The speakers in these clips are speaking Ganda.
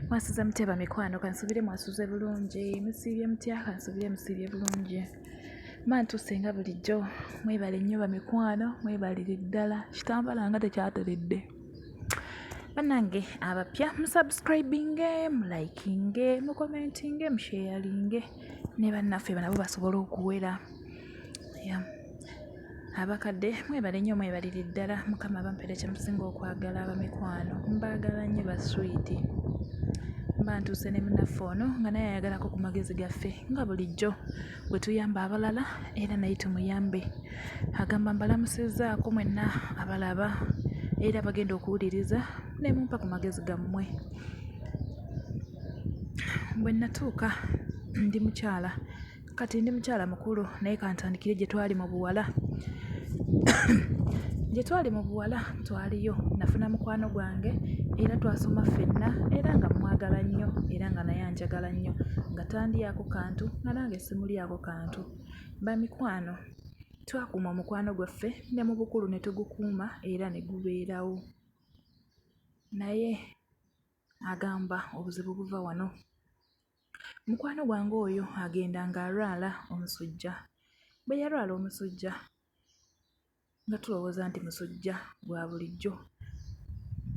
Mwasuze mutya bamikwano kansubire mwasuze bulungi musiibye mutya kansubire musiibye bulungi mantuuse nga bulijjo mwebale nnyo bamikwano mwebalire ddala kitambala nga tekyateredde bannange abapya musubscribinge mulikinge mukomentinge musharinge ne bannaffe banabo basobola okuwera abakadde mwebale nnyo mwebalire ddala mukama bampere kyemusinga okwagala abamikwano mbaagala nnyo baswiti bantuuse ne munnaffe ono nga naye ayagalako ku magezi gaffe nga bulijjo bwe tuyamba abalala era naye tumuyambe agamba mbalamusizaako mwenna abalaba era bagenda okuwuliriza ne mumpa ku magezi gammwe bwe natuuka ndi mukyala kati ndi mukyala mukulu naye kantandikire gye twali mu buwala gye twali mu buwala twaliyo nafuna mukwano gwange era twasoma ffenna era nga mwagala nnyo era nga naye anjagala nnyo nga tandiyako kantu nga nange simulyako kantu bamikwano twakuuma omukwano gwaffe ne mu bukulu ne tugukuuma era ne gubeerawo naye agamba obuzibu buva wano mukwano gwange oyo agenda ng'alwala omusujja bwe yalwala omusujja nga tulowooza nti musujja gwa bulijjo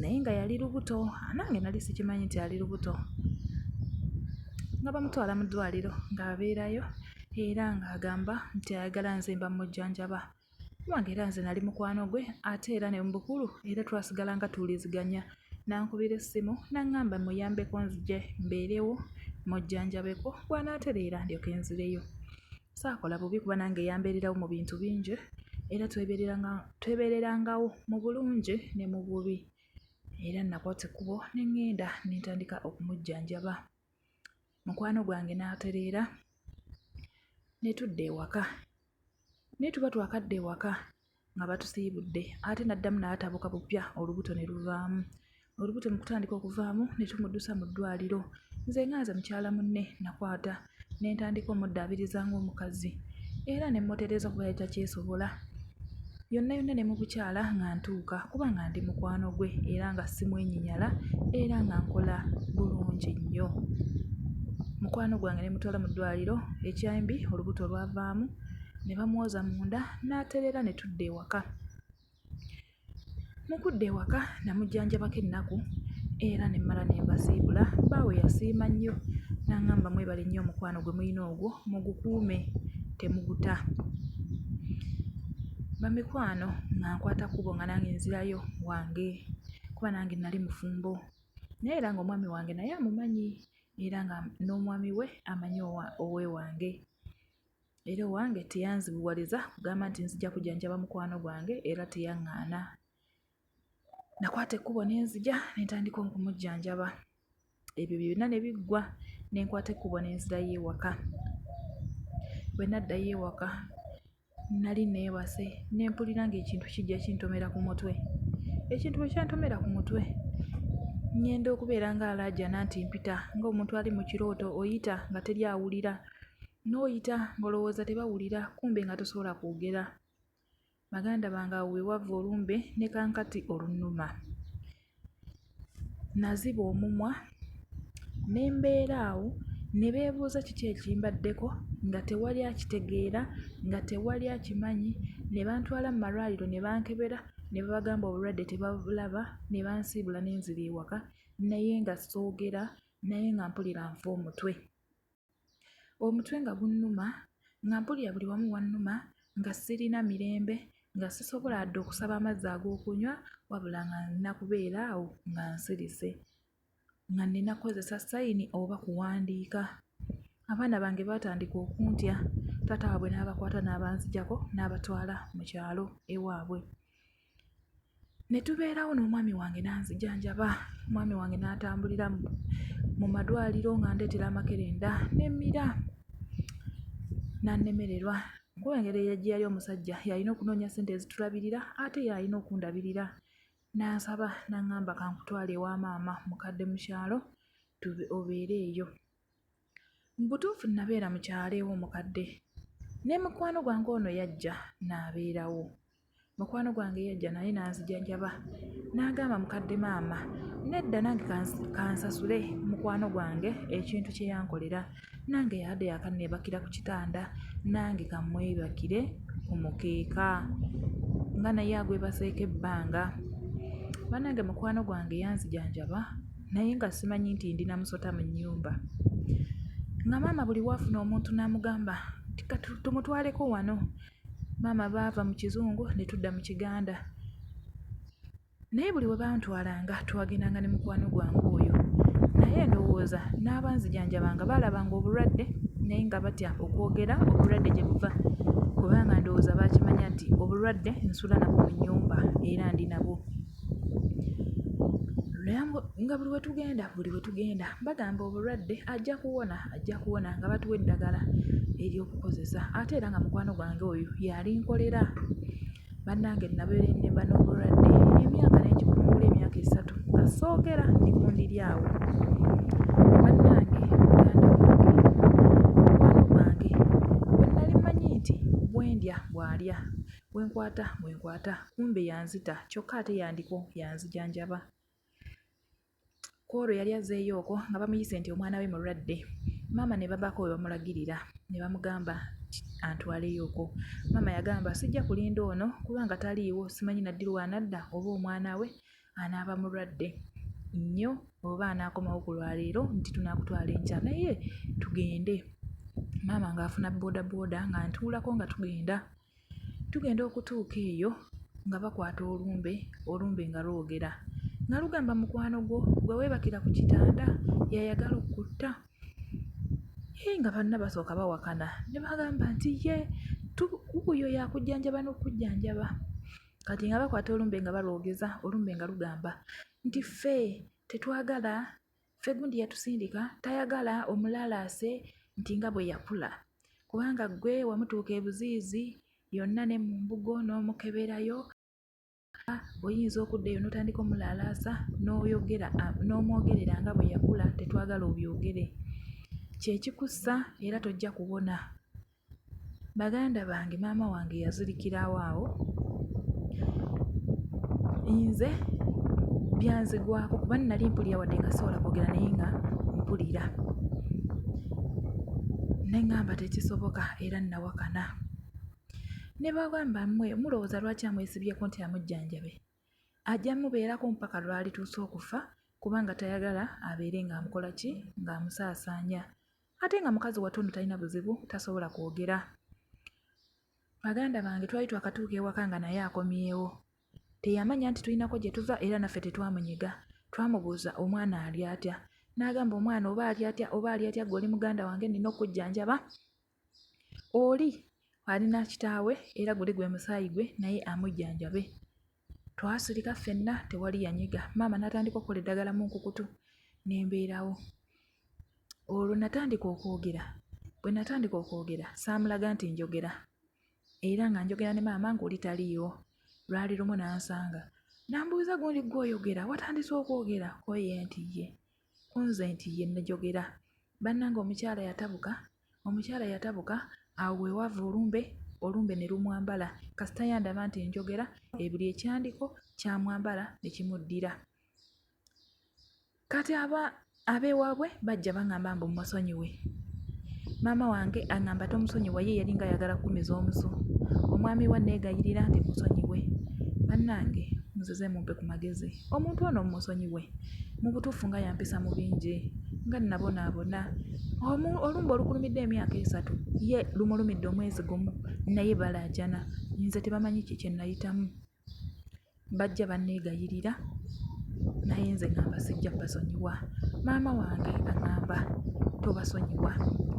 naye nga yali lubuto nange nali sikimanyi nti ali lubuto nga bamutwala mu ddwaliro ng'abeerayo era ng'agamba nti ayagala nze mba mujjanjaba wange era nze nali mukwano gwe ate era ne mu bukulu era twasigala nga tuwuliziganya nankubira essimu naŋŋamba muyambeko nzije mbeerewo mujjanjabeko bw'anaatereera ndyoke nzireyo saakola bubi kuba nange yambeererawo mu bintu bingi era twebeererangawo mu bulungi ne mu bubi era nakwata ekkubo ne ŋŋenda ne ntandika okumujjanjaba mukwano gwange n'atereera ne tudda ewaka naye tuba twakadda ewaka nga batusiibudde ate n'addamu n'atabuka bupya olubuto ne luvaamu olubuto mu kutandika okuvaamu ne tumuddusa mu ddwaliro nze nga nze mukyala munne nakwata ne ntandika omuddaabiriza ng'omukazi era ne mmotereza kuba yali takyesobola yonna yonna ne mu bukyala nga ntuuka kuba nga ndi mukwano gwe era nga simwenyinyala era nga nkola bulungi nnyo mukwano gwange ne mutwala mu ddwaliro ekyambi olubuto lwavaamu ne bamwoza munda n'atereera ne tudda ewaka mu kudda ewaka namujjanjabako ennaku era ne mmala ne mbasiibula baawe yasiima nnyo n'aŋŋamba mwebale nnyo omukwano gwe mulina ogwo mugukuume temuguta bamikwano nga nkwata kkubo nga nange nzirayo wange kuba nange nali mufumbo naye era nga omwami wange naye amumanyi era nga n'omwami we amanyi owewange era owange teyanzibuwaliza kugamba nti nzija kujjanjaba mukwano gwange era teyaŋŋaana nakwata ekkubo ne nzija ne ntandika okumujjanjaba ebyo byonna ne biggwa ne nkwata ekkubo ne nzirayo ewaka bwe naddayo ewaka nali neebase ne mpulira ng'ekintu kijja kintomera ku mutwe ekintu bwe kyantomera ku mutwe ngenda okubeera ng'alaajana nti mpita ng'omuntu ali mu kirooto oyita nga teri awulira n'oyita ng'olowooza tebawulira kumbe nga tosobola kwogera baganda bange awo wewava olumbe ne kankati olunnuma naziba omumwa ne mbeera awo ne beebuuza kiki ekimbaddeko nga tewali akitegeera nga tewali akimanyi ne bantwala mu malwaliro ne bankebera ne babagamba obulwadde tebabulaba ne bansiibula n'enzira ewaka naye nga soogera naye nga mpulira nfa omutwe nga gunnuma nga mpulira buli wamu wannuma nga sirina mirembe nga sisobola adde okusaba amazzi ag'okunywa wabula nga nina kubeera awo nga nsirise nga nina kukozesa sayini oba kuwandiika abaana bange baatandika okuntya taata waabwe n'abakwata n'abanzijako n'abatwala mu kyalo ewaabwe ne tubeerawo n'omwami wange n'anzijanjaba omwami wange n'atambulira mu madwaliro nga ndeetera amakerenda n'emmira n'annemererwa kuba engeri gye yali omusajja yalina okunoonya ssente ezitulabirira ate yalina okundabirira n'ansaba n'aŋŋamba kankutwale ewa maama mukadde mu kyalo obeere eyo mu butuufu nabeera mu kyalo ewo omukadde ne mukwano gwange ono yajja n'abeerawo mukwano gwange yajja naye n'anzijanjaba n'agamba mukadde maama nedda nange kansasule mukwano gwange ekintu kye yankolera nange yadde yakanneebakira ku kitanda nange kamwebakire ku mukeeka nga naye agwebaseeko ebbanga. Bannange mukwano gwange yanzijanjaba naye nga simanyi nti ndina musota mu nnyumba nga maama buli waafuna omuntu n'amugamba tumutwaleko wano. Maama baava mu kizungu ne tudda mu kiganda naye buli we bantwalanga twagendanga ne mukwano gwange oyo naye ndowooza n'abanzijanjabanga baalabanga obulwadde naye nga batya okwogera obulwadde gye buva kubanga ndowooza baakimanya nti obulwadde nsula nabwo mu nnyumba era ndi nabwo nga buli we tugenda bagamba obulwadde ajja kuwona nga batuwa eddagala ery'okukozesa ate era nga mukwano gwange oyo yalinkolera. Bannange nabeera ennemba n'obulwadde emyaka n'ekikungula emyaka 3 nga soogera ndikundi awo. Bannange muganda wange mukwano gwange bwe nali mmanyi nti bwendya bw'alya bwenkwata kumbe yanzita kyokka ate yandiko yanzijanjaba. Kwolwo yali azzeeyo okwo nga bamuyise nti omwana we mulwadde. Maama ne babako we bamulagirira ne bamugamba antwaleyo okwo. Maama yagamba sijja kulinda ono kubanga taliiwo simanyi naddira wanadda oba omwana we anaaba mulwadde nnyo oba anaakomawo ku lwaleero nti tunaakutwala enkya naye tugende. Maama ng'afuna boodabooda nga ntuulako nga tugenda okutuuka eyo nga bakwata olumbe nga lwogera nga lugamba mukwano gwo gwe weebakira ku kitanda yayagala okutta. Nga banna basooka bawakana ne bagamba nti ye kuyo yakujjanjaba n'okujjanjaba. Kati nga bakwata olumbe nga balwogeza olumbe nga lugamba nti ffe tetwagala, ffe gundi yatusindika tayagala omulalaase nti nga bwe yakula kubanga gwe wamutuuka ebuziizi yonna ne mu mbugo n'omukeberayo oyinza okuddayo n'otandika omulalaasa n'omwogerera nga bwe yakula tetwagala obyogere kyekikussa era tojja kuwona. Baganda bange maama wange yazirikirawo awo nze byanzigwako kuba nali mpulira wadde nga sisobola kwogera naye nga mpulira ne ngamba tekisoboka era nawakana. Ne bagamba mmwe mulowooza lwaki amwesibyeko nti amujjanjabe ajja mubeerako mpaka lwalituusa okufa kubanga tayagala abeere ng'amukola ki ng'amusaasaanya ate nga mukazi watono talina buzibu tasobola kwogera. Baganda bange twali twakatuuka ewaka nga naye akomyewo teyamanya nti tulinako gye tuva era naffe tetwamunyiga. Twamubuuza omwana ali atya n'agamba omwana oba ali atya gwe oli muganda wange nina okujjanjaba oli alina kitaawe era guli gwe musaayi gwe naye amujjanjabe. Twasirika ffenna tewali yanyiga. Maama n'atandika okukola eddagala mu nkukutu n'embeerawo. Olwo natandika okwogera. Bwe natandika okwogera saamulaga nti njogera era nga njogera ne maama ng'oli taliiwo. Lwali lumu n'ansanga n'ambuuza gundi gwe oyogera watandise okwogera koye nti ye kunze nti ye nnajogera. Bannange omukyala yatabuka awo we wava olumbe ne lumwambala kasita yandaba nti njogera ebiri ekyandiko kyamwambala ne kimuddira. Kati abeewaabwe bajja baŋŋamba mbu musonyiwe. Maama wange aŋŋamba tomusonyiwa ye yali nga ayagala kukumiza omusu. Omwami wa neegayirira nti musonyiwe. Bannange muzize mumpe ku magezi omuntu ono musonyiwe mu butuufu nga yampisa mu bingi nga nabonaabona olumbe olukulumidde emyaka 3 ye lumulumidde omwezi gumu naye balaajana nze tebamanyi kye nayitamu. Bajja banneegayirira naye nze ngamba sijja basonyiwa. Maama wange aŋŋamba tobasonyiwa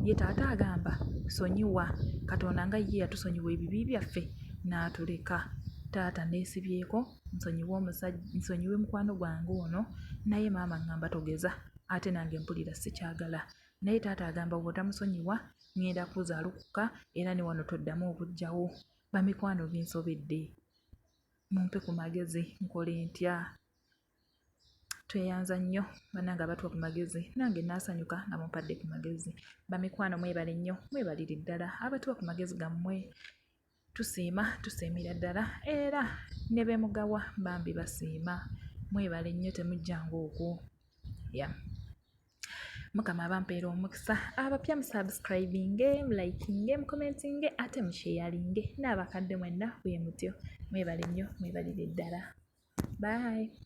ye taata agamba sonyiwa Katonda nga ye yatusonyiwa ebibi byaffe n'atuleka. Taata neesibyeko nsonyiwe mukwano gwange ono naye maama ngamba togeza ate nange mpulira sikyagala naye taata agamba bw'otamusonyiwa ngenda kuzaalukuka era ne wano toddamu okujjawo. Bamikwano binsobedde mumpe ku magezi nkole ntya? Tweyanza nnyo bannange abatuwa ku magezi nange naasanyuka nga mumpadde ku magezi. Bamikwano mwebale nnyo mwebalire ddala abatuwa ku magezi gammwe. tusiimira ddala era ne bemugawa bambi basiima. Mwebale nnyo temujjanga okwo. Mukama abampeera omukisa. Abapya musubscribinge, mulayikinge, mukomentinge ate musheyalinge. N'abakadde mwenna bwe mutyo. Mwebale nnyo, mwebalire ddala. Bye.